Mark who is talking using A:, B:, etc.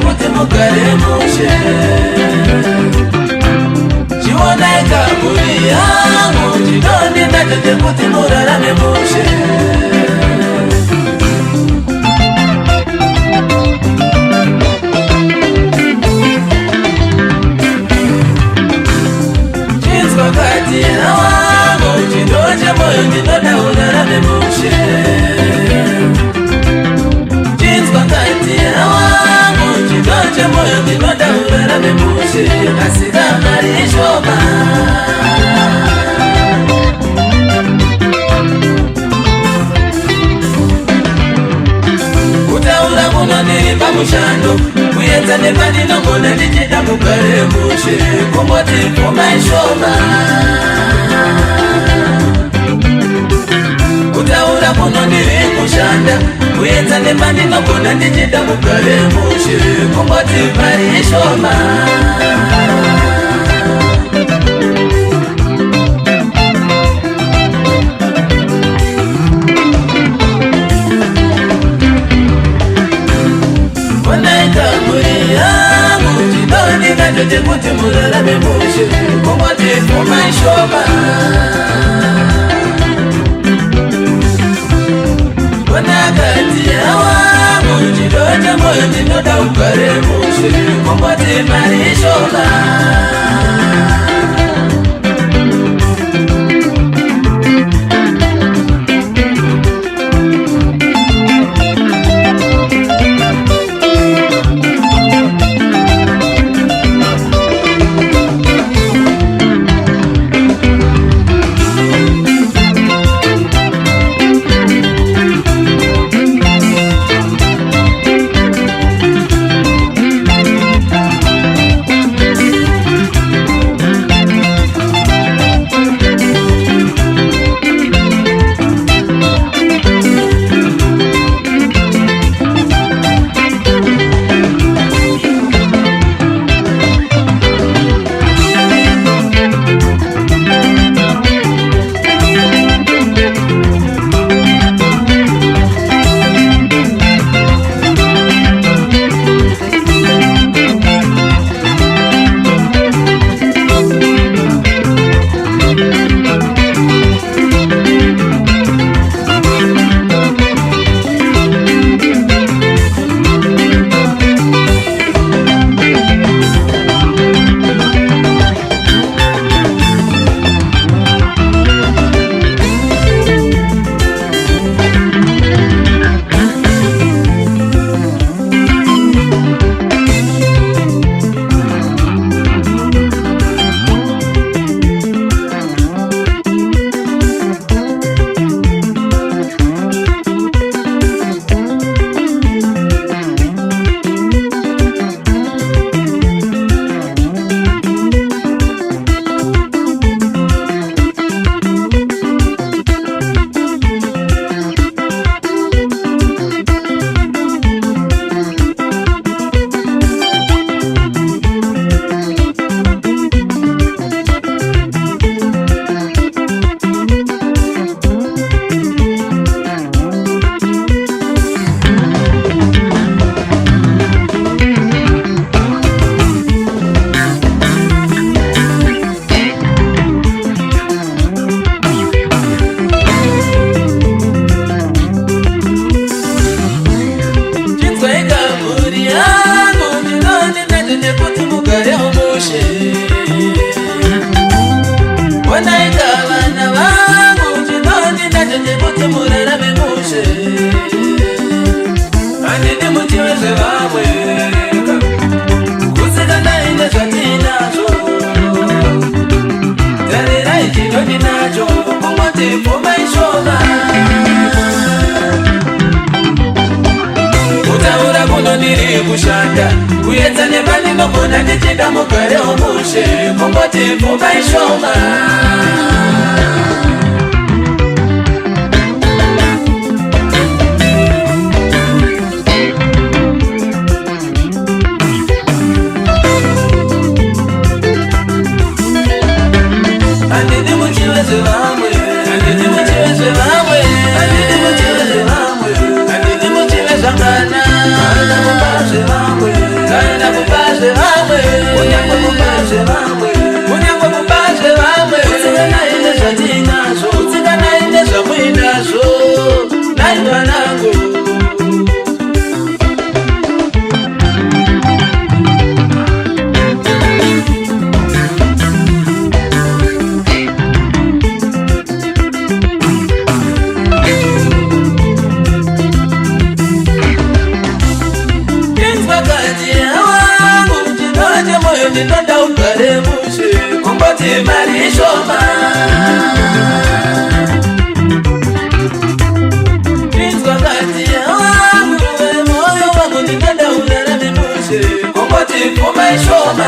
A: Kuti mugare mushe chioneka muri yangu chinoni natete kuti murarame mushe chinzwa kati yawangu chindoche moyo ndinoda urarame mushe chinzwa kati yawangu chindoche moyo ndinoda urarame mushe kasika mari shoma kutaura kunondiri pamushando kuedza nepaninogona ndichida mugare mushe kumboti pfumai shoma kutaura kunondiri kushanda kuedza nepaninogona ndichida mugare mushe kumboti mari shoma Natete kuti murarame mushe kumboti pfumai shoma konakati yawangu chindoche moyo ndinoda ugare mushe kumboti mari shoma kushanda kuedza nevanenge mona ndichida mugare womushe kungoti pfuma ishoma andidi muchiveze vamwe andidi muchiveze vamwe andidi muchiveze vamwe andidi muchiveze ngana kana mubazve vamwe kana mubazve vamwe kunyange mubazve vamwe kunyange mubazve vamwe utsikanayi nezvatinazvo utsikanayi nezvamuinazvo nai vanangu ndinoda ugare mushe kungoti mari ishoma inzwa ngati yawangu moyo wangu ndinoda urarame mushe kungoti pfuma ishoma